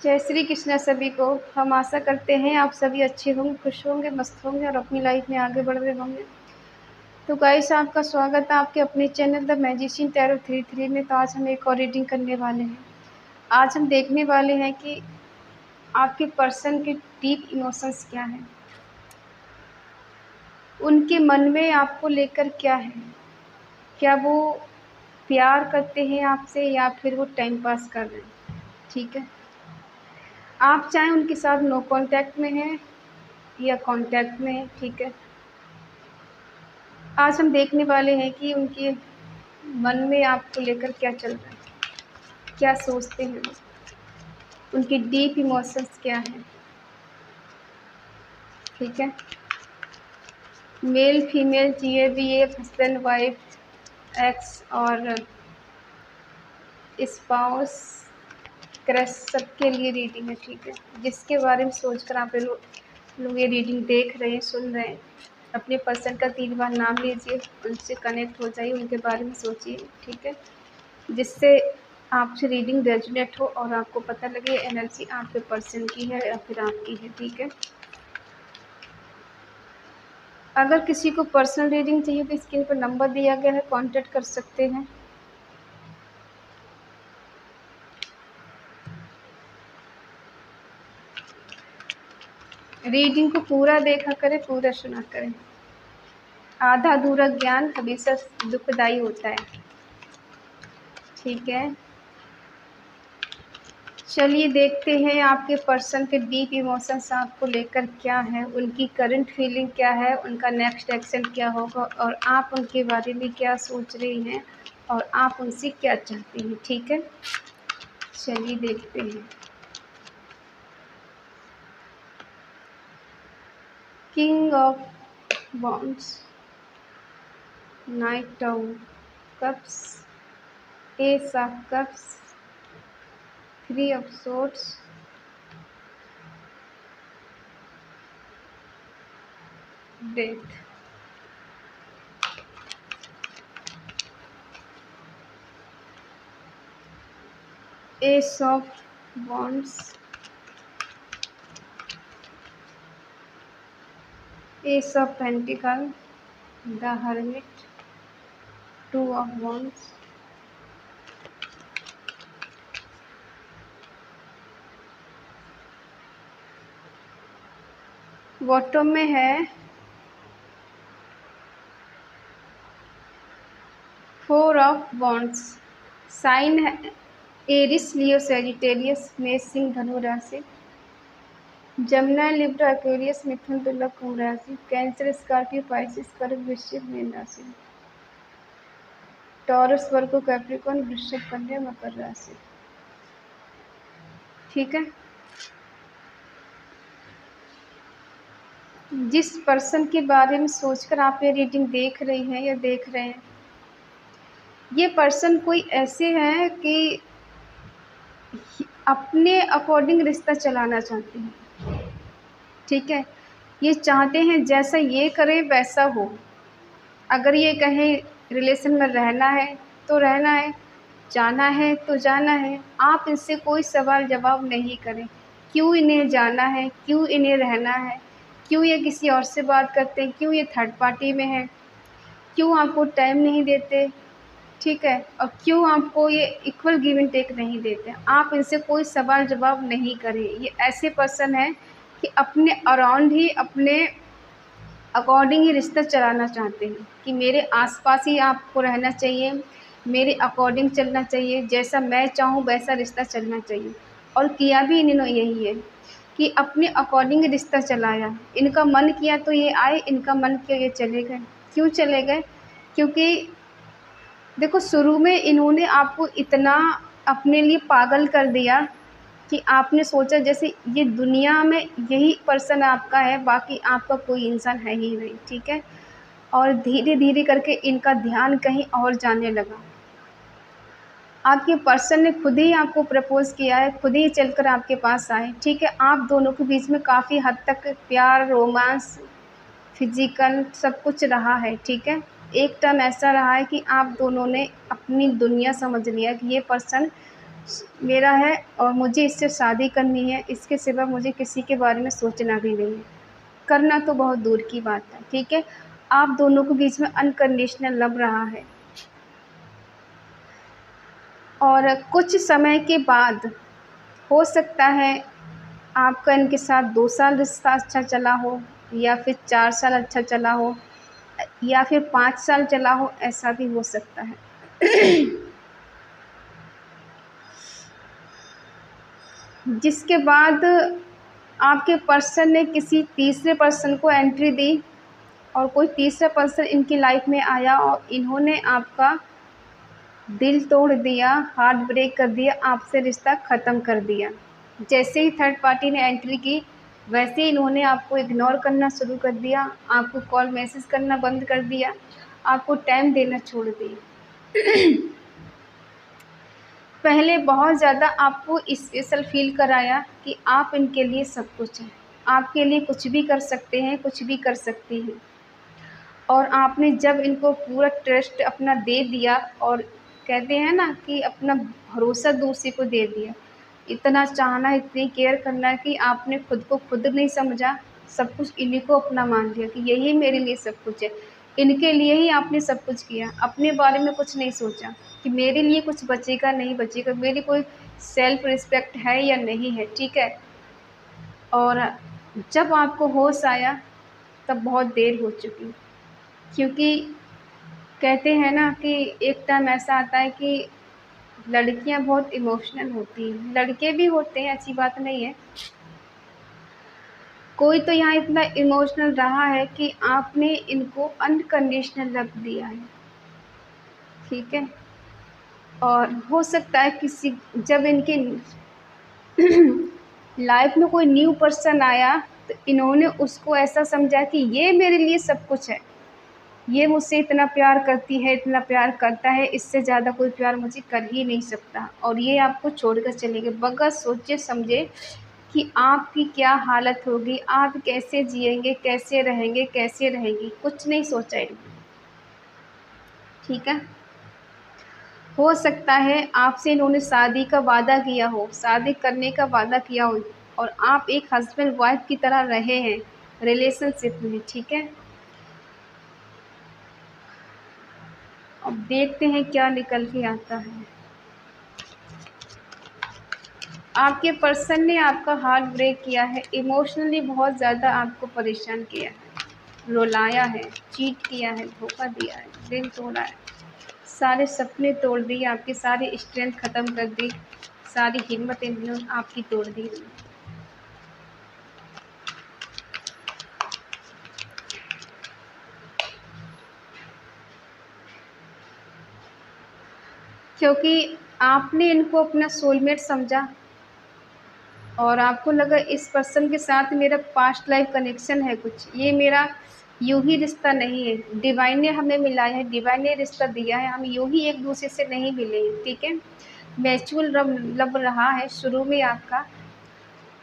जय श्री कृष्ण सभी को। हम आशा करते हैं आप सभी अच्छे होंगे, खुश होंगे, मस्त होंगे और अपनी लाइफ में आगे बढ़ रहे होंगे। तो गाइस, आपका स्वागत है आपके अपने चैनल द मैजिशियन टैरो 33 में। तो आज हम एक और रीडिंग करने वाले हैं। आज हम देखने वाले हैं कि आपके पर्सन के डीप इमोशंस क्या हैं, उनके मन में आपको लेकर क्या है। क्या वो प्यार करते हैं आपसे या फिर वो टाइम पास कर रहे हैं। ठीक है, आप चाहे उनके साथ नो कांटेक्ट में हैं या कांटेक्ट में है। ठीक है, आज हम देखने वाले हैं कि उनके मन में आपको लेकर क्या चल रहा है, क्या सोचते हैं वो, उनके डीप इमोशंस क्या हैं। ठीक है, male female GABF, husband wife, x और स्पाउस, क्रश, सबके लिए रीडिंग है। ठीक है, जिसके बारे में सोचकर आप लोग ये रीडिंग देख रहे हैं, सुन रहे हैं, अपने पर्सन का 3 बार नाम लीजिए, उनसे कनेक्ट हो जाइए, उनके बारे में सोचिए। ठीक है, जिससे आपसे रीडिंग रेजोनेट हो और आपको पता लगे एनर्जी आपके पर्सन की है या फिर आपकी है। ठीक है, अगर किसी को पर्सनल रीडिंग चाहिए तो स्क्रीन पर नंबर दिया गया है, कांटेक्ट कर सकते हैं। रीडिंग को पूरा देखा करें, पूरा सुना करें। आधा अधूरा ज्ञान हमेशा दुखदाई होता है। ठीक है, चलिए देखते हैं आपके पर्सन के डीप इमोशंस आपको लेकर क्या है, उनकी करंट फीलिंग क्या है, उनका नेक्स्ट एक्शन क्या होगा और आप उनके बारे में क्या सोच रही हैं और आप उनसे क्या चाहती हैं। ठीक है, चलिए देखते हैं। King of wands, night of cups, S of cups, 3 of swords, death. S of wands, S of pentacle, the hermit, 2 of wands, bottom में है 4 ऑफ वॉन्ड्स। साइन है एरिस, लियो, सैजिटेरियस, मेष, सिंह, धनु राशि, जमुना, लिब्रा, एक्वेरियस, मिथुन, तुला, कुंभ राशि, कैंसर, स्कॉर्पियो, पाइसिस, कर्क, वृश्चिक, मीन राशि, टॉरस, वर्गो, कैप्रिकॉर्न, वृश्चिक, कन्या, मकर राशि। ठीक है, जिस पर्सन के बारे में सोचकर आप ये रीडिंग देख रही हैं या देख रहे हैं, ये पर्सन कोई ऐसे हैं कि अपने अकॉर्डिंग रिश्ता चलाना चाहते हैं। ठीक है, ये चाहते हैं जैसा ये करें वैसा हो। अगर ये कहें रिलेशन में रहना है तो रहना है, जाना है तो जाना है। आप इनसे कोई सवाल जवाब नहीं करें, क्यों इन्हें जाना है, क्यों इन्हें रहना है, क्यों ये किसी और से बात करते हैं, क्यों ये थर्ड पार्टी में है, क्यों आपको टाइम नहीं देते। ठीक है, और क्यों आपको ये इक्वल गिव एंड टेक नहीं देते। आप इनसे कोई सवाल जवाब नहीं करें। ये ऐसे पर्सन है कि अपने अराउंड ही, अपने अकॉर्डिंग ही रिश्ता चलाना चाहते हैं कि मेरे आसपास ही आपको रहना चाहिए, मेरे अकॉर्डिंग चलना चाहिए, जैसा मैं चाहूँ वैसा रिश्ता चलना चाहिए। और किया भी इन्होंने यही है कि अपने अकॉर्डिंग रिश्ता चलाया। इनका मन किया तो ये आए, इनका मन किया ये चले गए। क्यों चले गए? क्योंकि देखो, शुरू में इन्होंने आपको इतना अपने लिए पागल कर दिया कि आपने सोचा जैसे ये दुनिया में यही पर्सन आपका है, बाकी आपका कोई इंसान है ही नहीं। ठीक है, और धीरे धीरे करके इनका ध्यान कहीं और जाने लगा। आपके पर्सन ने खुद ही आपको प्रपोज़ किया है, खुद ही चलकर आपके पास आए। ठीक है, आप दोनों के बीच में काफ़ी हद तक प्यार, रोमांस, फिजिकल सब कुछ रहा है। ठीक है, एक टाइम ऐसा रहा है कि आप दोनों ने अपनी दुनिया समझ लिया कि ये पर्सन मेरा है और मुझे इससे शादी करनी है, इसके सिवा मुझे किसी के बारे में सोचना भी नहीं है। करना तो बहुत दूर की बात है, ठीक है? आप दोनों के बीच में अनकंडीशनल लव रहा है और कुछ समय के बाद हो सकता है आपका इनके साथ 2 साल रिश्ता अच्छा चला हो या फिर 4 साल अच्छा चला हो या फिर 5 साल चला हो, ऐसा भी हो सकता है। जिसके बाद आपके पर्सन ने किसी तीसरे पर्सन को एंट्री दी और कोई तीसरा पर्सन इनकी लाइफ में आया और इन्होंने आपका दिल तोड़ दिया, हार्ट ब्रेक कर दिया, आपसे रिश्ता ख़त्म कर दिया। जैसे ही थर्ड पार्टी ने एंट्री की, वैसे ही इन्होंने आपको इग्नोर करना शुरू कर दिया, आपको कॉल मैसेज करना बंद कर दिया, आपको टाइम देना छोड़ दिया। पहले बहुत ज़्यादा आपको स्पेशल फ़ील कराया कि आप इनके लिए सब कुछ हैं, आपके लिए कुछ भी कर सकते हैं, कुछ भी कर सकती हैं। और आपने जब इनको पूरा ट्रस्ट अपना दे दिया और कहते हैं ना कि अपना भरोसा दूसरे को दे दिया, इतना चाहना, इतनी केयर करना कि आपने खुद को खुद नहीं समझा, सब कुछ इन्हीं को अपना मान लिया कि यही मेरे लिए सब कुछ है। इनके लिए ही आपने सब कुछ किया, अपने बारे में कुछ नहीं सोचा कि मेरे लिए कुछ बचेगा नहीं बचेगा, मेरी कोई सेल्फ रिस्पेक्ट है या नहीं है, ठीक है? और जब आपको होश आया तब बहुत देर हो चुकी, क्योंकि कहते हैं ना कि एक टाइम ऐसा आता है कि लड़कियां बहुत इमोशनल होती हैं, लड़के भी होते हैं, ऐसी बात नहीं है। कोई तो यहाँ इतना इमोशनल रहा है कि आपने इनको अनकंडीशनल लव दिया है, ठीक है? और हो सकता है किसी जब इनके लाइफ में कोई न्यू पर्सन आया तो इन्होंने उसको ऐसा समझा कि ये मेरे लिए सब कुछ है, ये मुझसे इतना प्यार करती है, इतना प्यार करता है, इससे ज़्यादा कोई प्यार मुझे कर ही नहीं सकता, और ये आपको छोड़कर चले गए बगैर सोचे समझे कि आपकी क्या हालत होगी, आप कैसे जिएंगे, कैसे रहेंगे, कैसे रहेंगी, कुछ नहीं सोचा इन्होंने, ठीक है? हो सकता है आपसे इन्होंने शादी का वादा किया हो, शादी करने का वादा किया हो और आप एक हस्बैंड वाइफ की तरह रहे हैं रिलेशनशिप में, ठीक है? अब देखते हैं क्या निकल के आता है। आपके पर्सन ने आपका हार्ट ब्रेक किया है, इमोशनली बहुत ज़्यादा आपको परेशान किया है, रुलाया है, चीट किया है, धोखा दिया है, दिल तोड़ा है, सारे सपने तोड़ दिए, आपकी सारी स्ट्रेंथ ख़त्म कर दी, सारी हिम्मत इन्होंने आपकी तोड़ दी। क्योंकि आपने इनको अपना सोलमेट समझा और आपको लगा इस पर्सन के साथ मेरा पास्ट लाइफ कनेक्शन है कुछ, ये मेरा यूं ही रिश्ता नहीं है, डिवाइन ने हमें मिलाया है, डिवाइन ने रिश्ता दिया है, हम यूं ही एक दूसरे से नहीं मिले हैं, ठीक है? म्यूचुअल लव रहा है शुरू में आपका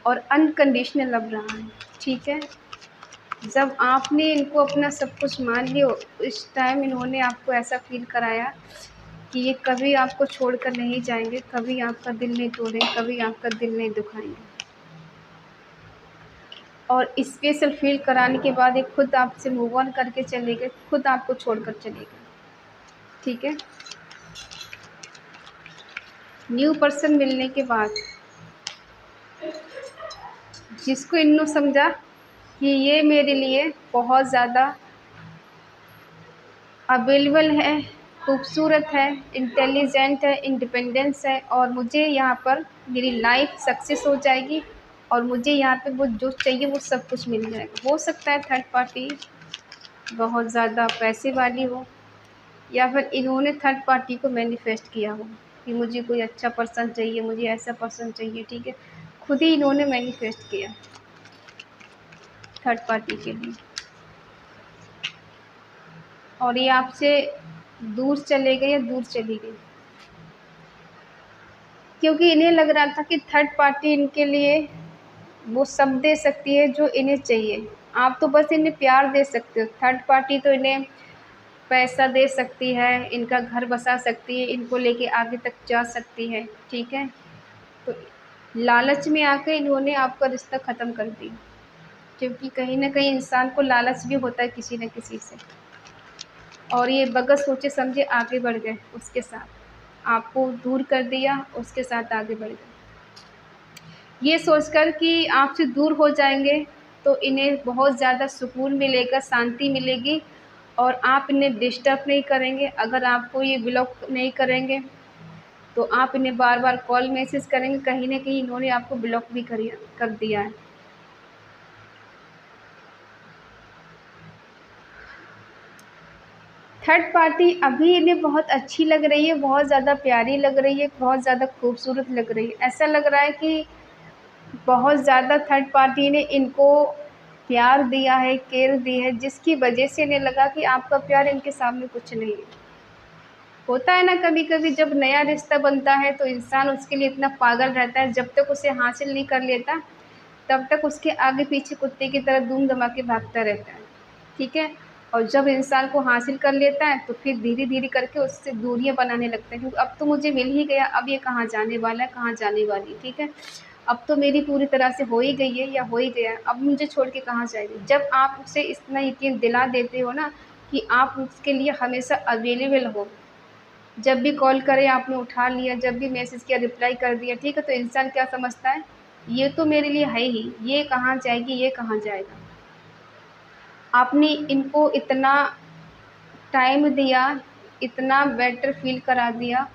और अनकंडीशनल लव रहा है, ठीक है? जब आपने इनको अपना सब कुछ मान लिया, इस टाइम इन्होंने आपको ऐसा फील कराया कि ये कभी आपको छोड़कर नहीं जाएंगे, कभी आपका दिल नहीं तोड़ेंगे, कभी आपका दिल नहीं दुखाएंगे। और स्पेशल फील कराने के बाद ये खुद आपसे मूव ऑन करके चले गए, खुद आपको छोड़कर चले गए, ठीक है? न्यू पर्सन मिलने के बाद जिसको इन्होंने समझा कि ये मेरे लिए बहुत ज़्यादा अवेलेबल है, खूबसूरत है, इंटेलिजेंट है, इंडिपेंडेंस है और मुझे यहाँ पर मेरी लाइफ सक्सेस हो जाएगी और मुझे यहाँ पे वो जो चाहिए वो सब कुछ मिल जाएगा। हो सकता है थर्ड पार्टी बहुत ज़्यादा पैसे वाली हो या फिर इन्होंने थर्ड पार्टी को मैनिफेस्ट किया हो कि मुझे कोई अच्छा पर्सन चाहिए, मुझे ऐसा पर्सन चाहिए, ठीक है? खुद ही इन्होंने मैनिफेस्ट किया थर्ड पार्टी के लिए और ये आपसे दूर चले गए या दूर चली गई, क्योंकि इन्हें लग रहा था कि थर्ड पार्टी इनके लिए वो सब दे सकती है जो इन्हें चाहिए, आप तो बस इन्हें प्यार दे सकते हो, थर्ड पार्टी तो इन्हें पैसा दे सकती है, इनका घर बसा सकती है, इनको लेके आगे तक जा सकती है, ठीक है। तो लालच में आकर इन्होंने आपका रिश्ता ख़त्म कर दिया, क्योंकि कहीं न कहीं इंसान को लालच भी होता है किसी न किसी से, और ये बगैर सोचे समझे आगे बढ़ गए उसके साथ, आपको दूर कर दिया, उसके साथ आगे बढ़ गए। ये सोचकर कि आपसे दूर हो जाएँगे तो इन्हें बहुत ज़्यादा सुकून मिलेगा, शांति मिलेगी, और आप इन्हें डिस्टर्ब नहीं करेंगे। अगर आपको ये ब्लॉक नहीं करेंगे तो आप इन्हें बार-बार कॉल मैसेज करेंगे, कहीं न कहीं इन्होंने आपको ब्लॉक भी कर दिया है। थर्ड पार्टी अभी इन्हें बहुत अच्छी लग रही है, बहुत ज़्यादा प्यारी लग रही है, बहुत ज़्यादा खूबसूरत लग रही है। ऐसा लग रहा है कि बहुत ज़्यादा थर्ड पार्टी ने इनको प्यार दिया है, केयर दी है, जिसकी वजह से इन्हें लगा कि आपका प्यार इनके सामने कुछ नहीं है। होता है ना, कभी-कभी जब नया रिश्ता बनता है तो इंसान उसके लिए इतना पागल रहता है, जब तक उसे हासिल नहीं कर लेता, तब तक उसके आगे-पीछे कुत्ते की तरह धूम दबा के भागता रहता है, ठीक है? और जब इंसान को हासिल कर लेता है तो फिर धीरे-धीरे करके उससे दूरियाँ बनाने लगता है, क्योंकि अब तो मुझे मिल ही गया, अब ये कहाँ जाने वाला है, कहाँ जाने वाली है, ठीक है? अब तो मेरी पूरी तरह से हो ही गई है या हो ही गया है, अब मुझे छोड़ के कहाँ जाएगी। जब आप उसे इतना यकीन दिला देते हो ना कि आप उसके लिए हमेशा अवेलेबल हो, जब भी कॉल करे आपने उठा लिया, जब भी मैसेज किया रिप्लाई कर दिया, ठीक है? तो इंसान क्या समझता है, ये तो मेरे लिए है ही, ये कहाँ जाएगी, ये कहाँ जाएगा। आपने इनको इतना टाइम दिया, इतना बेटर फ़ील करा दिया,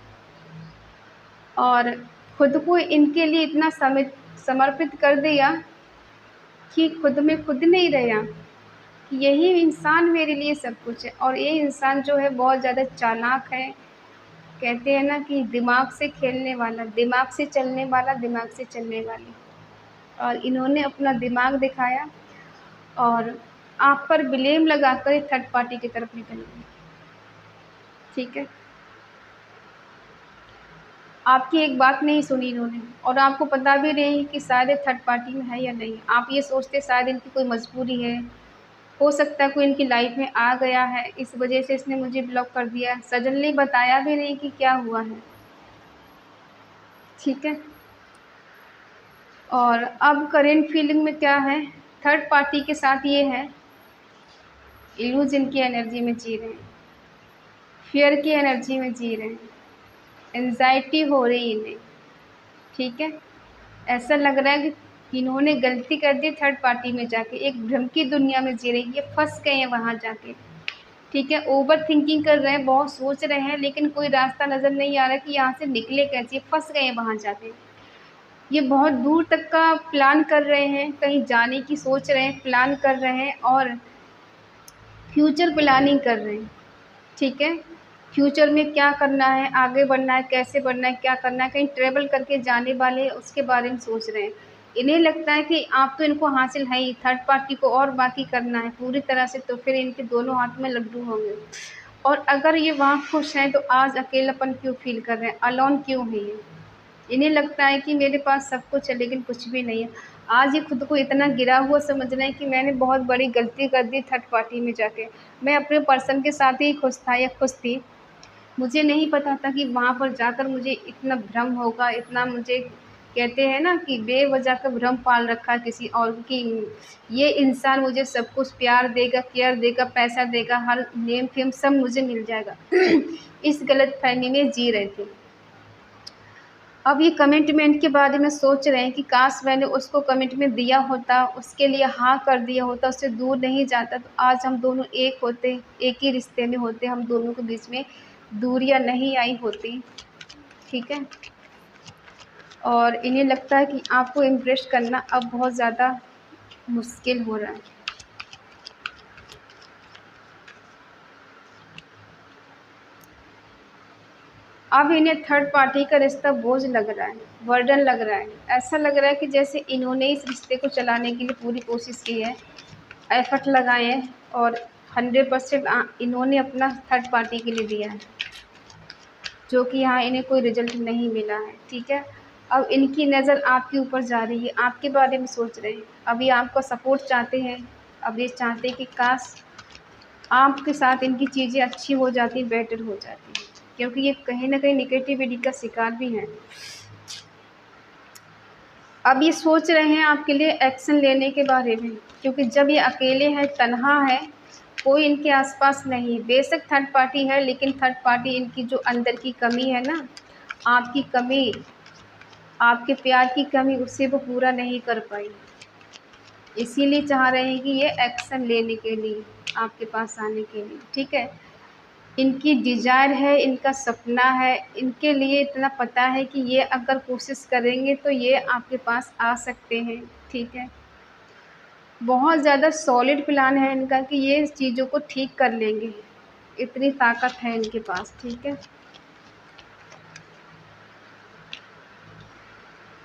और खुद को इनके लिए इतना समर्पित कर दिया कि खुद में खुद नहीं रहा, कि यही इंसान मेरे लिए सब कुछ है। और ये इंसान जो है बहुत ज़्यादा चालाक है। कहते हैं ना कि दिमाग से खेलने वाला, दिमाग से चलने वाला, दिमाग से चलने वाली, और इन्होंने अपना दिमाग दिखाया और आप पर ब्लेम लगाकर थर्ड पार्टी की तरफ निकल गए, ठीक है? आपकी एक बात नहीं सुनी इन्होंने, और आपको पता भी नहीं कि शायद ये थर्ड पार्टी में है या नहीं। आप ये सोचते शायद इनकी कोई मजबूरी है, हो सकता है कोई इनकी लाइफ में आ गया है, इस वजह से इसने मुझे ब्लॉक कर दिया। सडनली बताया भी नहीं कि क्या हुआ है, ठीक है? और अब करेंट फीलिंग में क्या है, थर्ड पार्टी के साथ ये है, इल्यूज़न की एनर्जी में जी रहे हैं, फ़ियर की एनर्जी में जी रहे हैं, एंग्ज़ायटी हो रही इन्हें, ठीक है? ऐसा लग रहा है कि इन्होंने गलती कर दी थर्ड पार्टी में जाके, एक भ्रम की दुनिया में जी रही है, ये फँस गए हैं वहाँ जाके, ठीक है? ओवर थिंकिंग कर रहे हैं, बहुत सोच रहे हैं, लेकिन कोई रास्ता नज़र नहीं आ रहा कि यहाँ से निकले कैसे, फँस गए हैं वहाँ जाके। ये बहुत दूर तक का प्लान कर रहे हैं, कहीं जाने की सोच रहे हैं, प्लान कर रहे हैं, और फ्यूचर प्लानिंग कर रहे हैं, ठीक है? फ्यूचर में क्या करना है, आगे बढ़ना है, कैसे बढ़ना है, क्या करना है, कहीं ट्रैवल करके जाने वाले हैं, उसके बारे में सोच रहे हैं। इन्हें लगता है कि आप तो इनको हासिल है ही, थर्ड पार्टी को और बाकी करना है पूरी तरह से, तो फिर इनके दोनों हाथ में लड्डू होंगे। और अगर ये वहाँ खुश हैं तो आज अकेलापन क्यों फ़ील कर रहे हैं, अलोन क्यों हैं ये? इन्हें लगता है कि मेरे पास सब कुछ है लेकिन कुछ भी नहीं है। आज ये खुद को इतना गिरा हुआ समझ रहे हैं कि मैंने बहुत बड़ी गलती कर दी थर्ड पार्टी में जाके। मैं अपने पर्सन के साथ ही खुश था या खुश थी। मुझे नहीं पता था कि वहाँ पर जाकर मुझे इतना भ्रम होगा, इतना मुझे, कहते हैं ना कि बेवजह का भ्रम पाल रखा है किसी और की, ये इंसान मुझे सब कुछ प्यार देगा, केयर देगा, पैसा देगा, हर नेम-फेम सब मुझे मिल जाएगा। इस गलतफ़हमी में जी रहे थे। अब ये कमिटमेंट के बारे में सोच रहे हैं कि काश मैंने उसको कमिटमेंट दिया होता, उसके लिए हाँ कर दिया होता, उससे दूर नहीं जाता, तो आज हम दोनों एक होते, एक ही रिश्ते में होते, हम दोनों के बीच में दूरियां नहीं आई होती, ठीक है? और इन्हें लगता है कि आपको इम्प्रेस करना अब बहुत ज़्यादा मुश्किल हो रहा है। अब इन्हें थर्ड पार्टी का रिश्ता बोझ लग रहा है, बर्डन लग रहा है। ऐसा लग रहा है कि जैसे इन्होंने इस रिश्ते को चलाने के लिए पूरी कोशिश की है, एफ़र्ट लगाए हैं, और 100% इन्होंने अपना थर्ड पार्टी के लिए दिया है, जो कि यहाँ इन्हें कोई रिज़ल्ट नहीं मिला है, ठीक है? अब इनकी नज़र आपके ऊपर जा रही है, आपके बारे में सोच रहे हैं। अब ये आपका सपोर्ट चाहते हैं, अब ये चाहते हैं कि काश आपके साथ इनकी चीज़ें अच्छी हो जाती, बेटर हो जाती, क्योंकि ये कहीं न कहीं नेगेटिविटी का शिकार भी हैं। अब ये सोच रहे हैं आपके लिए एक्शन लेने के बारे में, क्योंकि जब ये अकेले हैं, तन्हा है, कोई इनके आसपास नहीं, बेशक थर्ड पार्टी है, लेकिन थर्ड पार्टी इनकी जो अंदर की कमी है ना, आपकी कमी, आपके प्यार की कमी, उसे वो पूरा नहीं कर पाई। इसीलिए चाह रहे हैं कि ये एक्शन लेने के लिए, आपके पास आने के लिए, ठीक है। इनकी डिज़ायर है, इनका सपना है, इनके लिए इतना पता है कि ये अगर कोशिश करेंगे तो ये आपके पास आ सकते हैं, ठीक है। बहुत ज़्यादा सॉलिड प्लान है इनका कि ये चीज़ों को ठीक कर लेंगे, इतनी ताकत है इनके पास, ठीक है।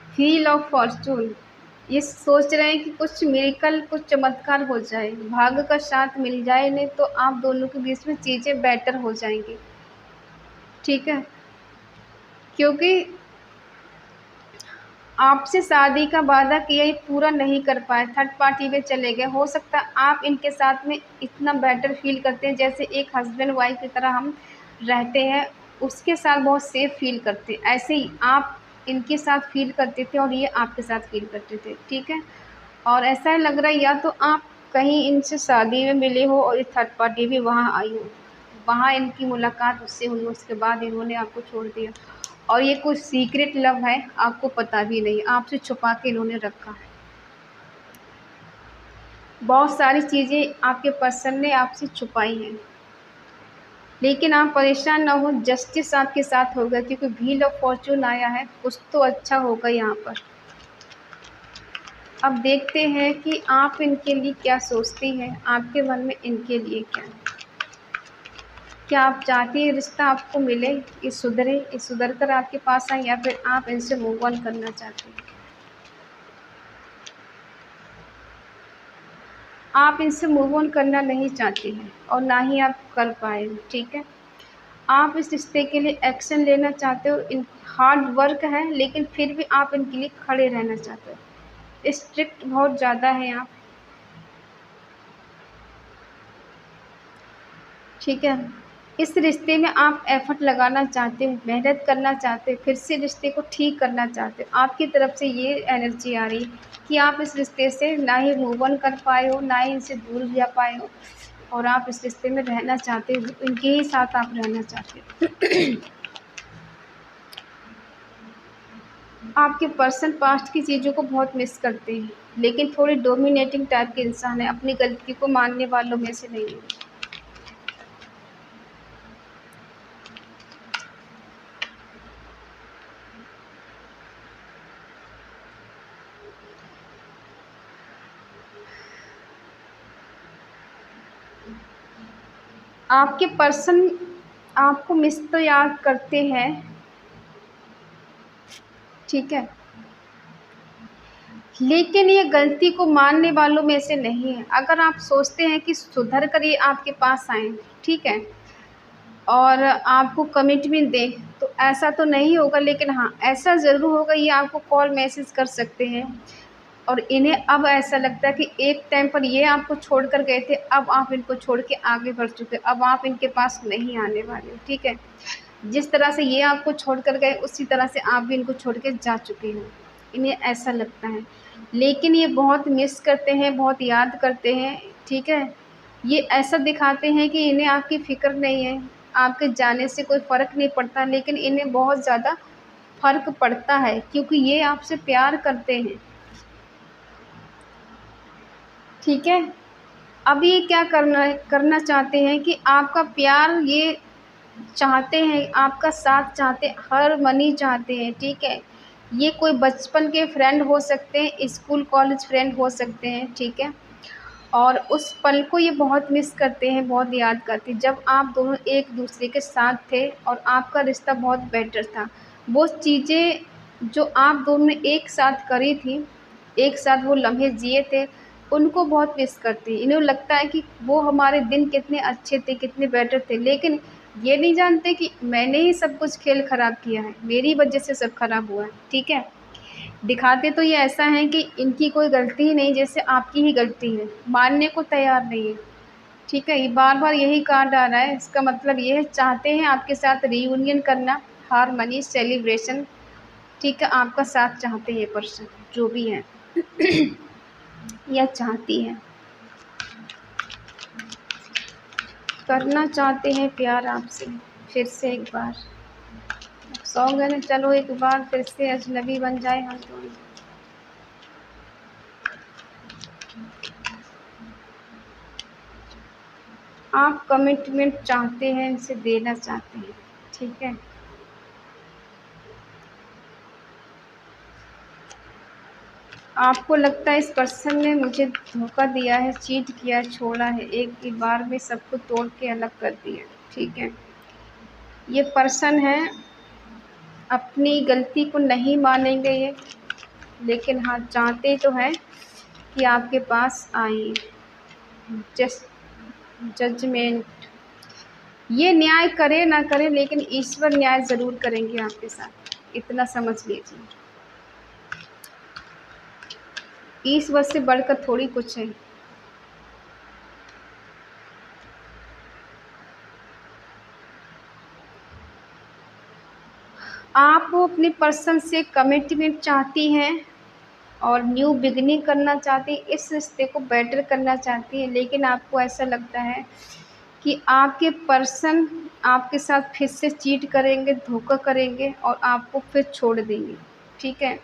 व्हील ऑफ फॉर्चून, ये सोच रहे हैं कि कुछ मिरेकल, कुछ चमत्कार हो जाए, भाग्य का साथ मिल जाए इन्हें, तो आप दोनों के बीच में चीज़ें बेटर हो जाएंगी, ठीक है। क्योंकि आपसे शादी का वादा किया, ये पूरा नहीं कर पाए, थर्ड पार्टी में चले गए। हो सकता है आप इनके साथ में इतना बेटर फील करते हैं, जैसे एक हस्बैंड वाइफ की तरह हम रहते हैं, उसके साथ बहुत सेफ फील करते हैं, ऐसे ही आप इनके साथ फील करते थे और ये आपके साथ फील करते थे, ठीक है। और ऐसा लग रहा है या तो आप कहीं इनसे शादी में मिले हो और ये थर्ड पार्टी भी वहाँ आई हो, वहाँ इनकी मुलाकात उससे हुई, उसके बाद इन्होंने आपको छोड़ दिया, और ये कुछ सीक्रेट लव है, आपको पता भी नहीं, आपसे छुपा के इन्होंने रखा है। बहुत सारी चीज़ें आपके पर्सन ने आपसे छुपाई हैं, लेकिन आप परेशान ना हो, जस्टिस आपके साथ होगा, क्योंकि व्हील ऑफ फॉर्चून आया है, कुछ तो अच्छा होगा यहाँ पर। अब देखते हैं कि आप इनके लिए क्या सोचती हैं, आपके मन में इनके लिए क्या है। क्या आप चाहती हैं रिश्ता आपको मिले, ये सुधरे, ये सुधर कर आपके पास आए, या फिर आप इनसे मूव ऑन करना चाहते हैं। आप इनसे मूव ऑन करना नहीं चाहती हैं और ना ही आप कर पाए, ठीक है। आप इस रिश्ते के लिए एक्शन लेना चाहते हो, इन हार्ड वर्क है, लेकिन फिर भी आप इनके लिए खड़े रहना चाहते हो। स्ट्रिक्ट बहुत ज़्यादा है आप, ठीक है। इस रिश्ते में आप एफ़र्ट लगाना चाहते हो, मेहनत करना चाहते हो, फिर से रिश्ते को ठीक करना चाहते हो। आपकी तरफ से ये एनर्जी आ रही है कि आप इस रिश्ते से ना ही मूव ऑन कर पाए हो, ना ही इनसे दूर जा पाए हो, और आप इस रिश्ते में रहना चाहते हो, इनके ही साथ आप रहना चाहते हो। आपके पर्सन पास्ट की चीज़ों को बहुत मिस करते हैं, लेकिन थोड़ी डोमिनेटिंग टाइप के इंसान है, अपनी गलती को मानने वालों में से नहीं है। आपके पर्सन आपको मिस तो याद करते हैं, ठीक है, लेकिन ये गलती को मानने वालों में से नहीं है। अगर आप सोचते हैं कि सुधर कर ये आपके पास आएँ, ठीक है, और आपको कमिटमेंट दें, तो ऐसा तो नहीं होगा, लेकिन हाँ, ऐसा ज़रूर होगा, ये आपको कॉल मैसेज कर सकते हैं। और इन्हें अब ऐसा लगता है कि एक टाइम पर ये आपको छोड़ कर गए थे, अब आप इनको छोड़ के आगे बढ़ चुके, अब आप इनके पास नहीं आने वाले हो, ठीक है। जिस तरह से ये आपको छोड़ कर गए, उसी तरह से आप भी इनको छोड़ के जा चुके हो, इन्हें ऐसा लगता है। लेकिन ये बहुत मिस करते हैं, बहुत याद करते हैं, ठीक है। ये ऐसा दिखाते हैं कि इन्हें आपकी फ़िक्र नहीं है, आपके जाने से कोई फ़र्क नहीं पड़ता, लेकिन इन्हें बहुत ज़्यादा फ़र्क पड़ता है, क्योंकि ये आपसे प्यार करते हैं, ठीक है। अब ये क्या करना चाहते हैं कि आपका प्यार ये चाहते हैं, आपका साथ चाहते हैं, हर मनी चाहते हैं, ठीक है। ये कोई बचपन के फ्रेंड हो सकते हैं, स्कूल कॉलेज फ्रेंड हो सकते हैं, ठीक है। और उस पल को ये बहुत मिस करते हैं, बहुत याद करते हैं, जब आप दोनों एक दूसरे के साथ थे और आपका रिश्ता बहुत बेटर था। वो चीज़ें जो आप दोनों ने एक साथ करी थी, एक साथ वो लम्हे जिए थे, उनको बहुत मिस करते हैं। इन्हें लगता है कि वो हमारे दिन कितने अच्छे थे, कितने बेटर थे, लेकिन ये नहीं जानते कि मैंने ही सब कुछ खेल ख़राब किया है, मेरी वजह से सब ख़राब हुआ है, ठीक है। दिखाते तो ये ऐसा है कि इनकी कोई गलती ही नहीं, जैसे आपकी ही गलती है, मानने को तैयार नहीं है। ठीक है, ये बार बार यही कार्ड आ रहा है। इसका मतलब ये है चाहते हैं आपके साथ रीयूनियन करना, हार्मनी, सेलिब्रेशन। ठीक है, आपका साथ चाहते हैं ये पर्सन जो भी है या चाहती है, करना चाहते हैं प्यार आपसे फिर से एक बार। सॉन्ग है ना, चलो एक बार फिर से अजनबी बन जाए हम दोनों। आप कमिटमेंट चाहते हैं, इनसे देना चाहते हैं। ठीक है, आपको लगता है इस पर्सन ने मुझे धोखा दिया है, चीट किया, छोड़ा है, एक ही बार में सबको तोड़ के अलग कर दिया। ठीक है, ये पर्सन है, अपनी गलती को नहीं मानेंगे ये, लेकिन हाँ चाहते तो हैं कि आपके पास आए। जजमेंट, ये न्याय करे ना करे लेकिन ईश्वर न्याय ज़रूर करेंगे आपके साथ, इतना समझ लीजिए। ईश्वर से बढ़कर थोड़ी कुछ है। आप अपने पर्सन से कमिटमेंट चाहती हैं और न्यू बिगिनिंग करना चाहती हैं, इस रिश्ते को बेटर करना चाहती हैं, लेकिन आपको ऐसा लगता है कि आपके पर्सन आपके साथ फिर से चीट करेंगे, धोखा करेंगे और आपको फिर छोड़ देंगे। ठीक है,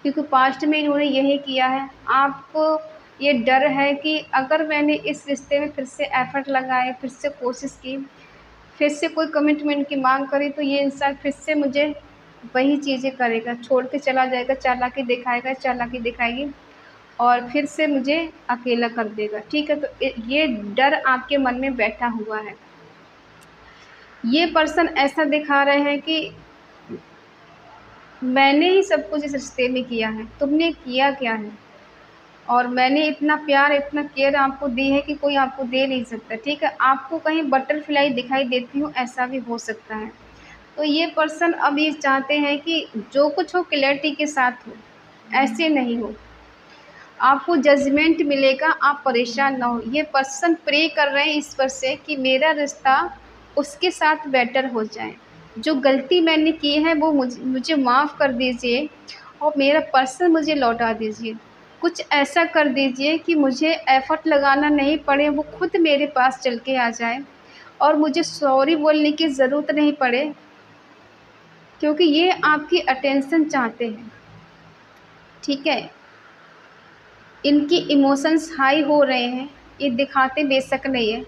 क्योंकि पास्ट में इन्होंने यही किया है। आपको ये डर है कि अगर मैंने इस रिश्ते में फिर से एफ़र्ट लगाए, फिर से कोशिश की, फिर से कोई कमिटमेंट की मांग करी, तो ये इंसान फिर से मुझे वही चीज़ें करेगा, छोड़ के चला जाएगा, चालाकी दिखाएगा, चालाकी दिखाएगी और फिर से मुझे अकेला कर देगा। ठीक है, तो ये डर आपके मन में बैठा हुआ है। ये पर्सन ऐसा दिखा रहे हैं कि मैंने ही सब कुछ इस रिश्ते में किया है, तुमने किया क्या है, और मैंने इतना प्यार, इतना केयर आपको दी है कि कोई आपको दे नहीं सकता। ठीक है, आपको कहीं बटरफ्लाई दिखाई देती हूँ, ऐसा भी हो सकता है। तो ये पर्सन अब ये चाहते हैं कि जो कुछ हो क्लैरिटी के साथ हो, ऐसे नहीं हो। आपको जजमेंट मिलेगा, आप परेशान ना हो। ये पर्सन प्रे कर रहे हैं ईश्वर से कि मेरा रिश्ता उसके साथ बेटर हो जाए, जो गलती मैंने की है वो मुझे माफ़ कर दीजिए और मेरा पर्सन मुझे लौटा दीजिए। कुछ ऐसा कर दीजिए कि मुझे एफ़र्ट लगाना नहीं पड़े, वो खुद मेरे पास चल के आ जाए और मुझे सॉरी बोलने की ज़रूरत नहीं पड़े, क्योंकि ये आपकी अटेंशन चाहते हैं। ठीक है, इनकी इमोशंस हाई हो रहे हैं, ये दिखाते बेशक नहीं है।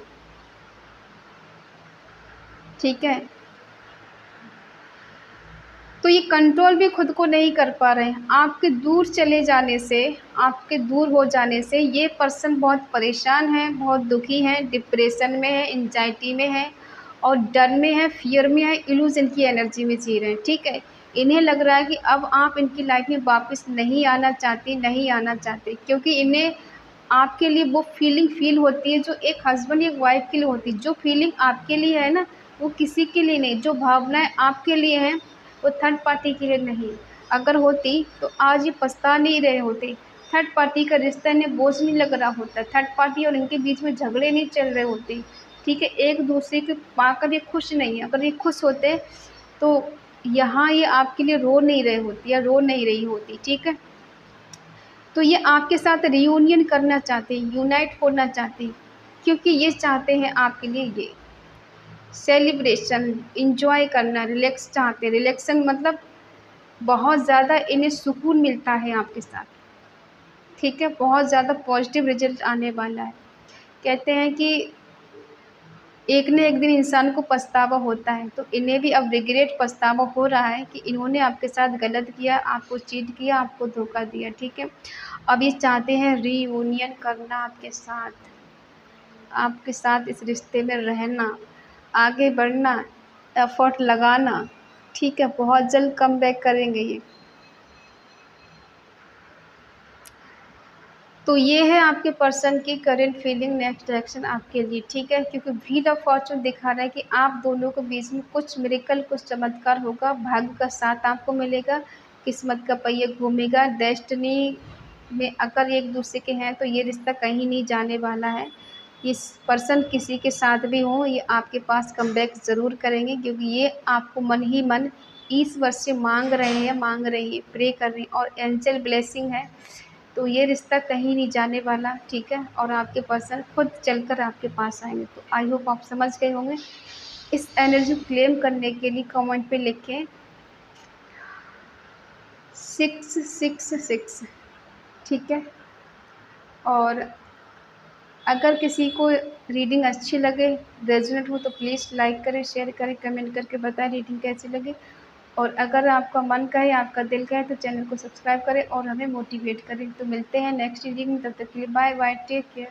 ठीक है, तो ये कंट्रोल भी खुद को नहीं कर पा रहे हैं। आपके दूर चले जाने से, आपके दूर हो जाने से ये पर्सन बहुत परेशान है, बहुत दुखी है, डिप्रेशन में है, एंजाइटी में है और डर में है, फ़ियर में है, इल्यूज़न की एनर्जी में जी रहे हैं। ठीक है, इन्हें लग रहा है कि अब आप इनकी लाइफ में वापस नहीं आना चाहती, नहीं आना चाहते, क्योंकि इन्हें आपके लिए वो फीलिंग फ़ील होती है जो एक हस्बैंड या वाइफ़ के लिए होती है। जो फीलिंग आपके लिए है ना, वो किसी के लिए नहीं। जो भावनाएँ आपके लिए हैं, वो थर्ड पार्टी के लिए नहीं। अगर होती तो आज ये पछता नहीं रहे होते। थर्ड पार्टी का रिश्ता इन्हें बोझ नहीं लग रहा होता। थर्ड पार्टी और इनके बीच में झगड़े नहीं चल रहे होते। ठीक है, एक-दूसरे को पाकर ये खुश नहीं है। अगर ये खुश होते तो यहाँ ये आपके लिए रो नहीं रहे होती या रो नहीं रही होती। ठीक है? तो ये आपके साथ रियूनियन करना चाहते हैं, यूनाइट होना चाहते हैं, क्योंकि ये चाहते हैं आपके लिए ये सेलिब्रेशन, एन्जॉय करना, रिलैक्स चाहते हैं। रिलैक्सन मतलब बहुत ज़्यादा इन्हें सुकून मिलता है आपके साथ। ठीक है, बहुत ज़्यादा पॉज़िटिव रिज़ल्ट आने वाला है। कहते हैं कि एक न एक दिन इंसान को पछतावा होता है, तो इन्हें भी अब रिग्रेट, पछतावा हो रहा है कि इन्होंने आपके साथ गलत किया, आपको चीट किया, आपको धोखा दिया। ठीक है, अब ये चाहते हैं रीयूनियन करना आपके साथ इस रिश्ते में रहना, आगे बढ़ना, एफ़र्ट लगाना। ठीक है, बहुत जल्द कमबैक करेंगे ये। तो ये है आपके पर्सन की करंट फीलिंग, नेक्स्ट डायरेक्शन आपके लिए। ठीक है, क्योंकि व्हील ऑफ फॉर्च्यून दिखा रहा है कि आप दोनों के बीच में कुछ मिरेकल, कुछ चमत्कार होगा, भाग्य का साथ आपको मिलेगा, किस्मत का पहिया घूमेगा। डेस्टिनी में अगर एक दूसरे के हैं तो ये रिश्ता कहीं नहीं जाने वाला है। ये पर्सन किसी के साथ भी हो, ये आपके पास कमबैक ज़रूर करेंगे, क्योंकि ये आपको मन ही मन ईश्वर से मांग रहे हैं, मांग रही है, प्रे कर रही हैं, और एंजल ब्लेसिंग है। तो ये रिश्ता कहीं नहीं जाने वाला, ठीक है। और आपके पर्सन खुद चलकर आपके पास आएंगे। तो आई होप आप समझ गए होंगे। इस एनर्जी को क्लेम करने के लिए कमेंट पे लिखें 666, ठीक है। और अगर किसी को रीडिंग अच्छी लगे, रेजोनेट हो, तो प्लीज़ लाइक करें, शेयर करें, कमेंट करके बताएं रीडिंग कैसी लगी। और अगर आपका मन कहे, आपका दिल कहे, तो चैनल को सब्सक्राइब करें और हमें मोटिवेट करें। तो मिलते हैं नेक्स्ट रीडिंग में, तब तक के लिए बाय बाय, टेक केयर।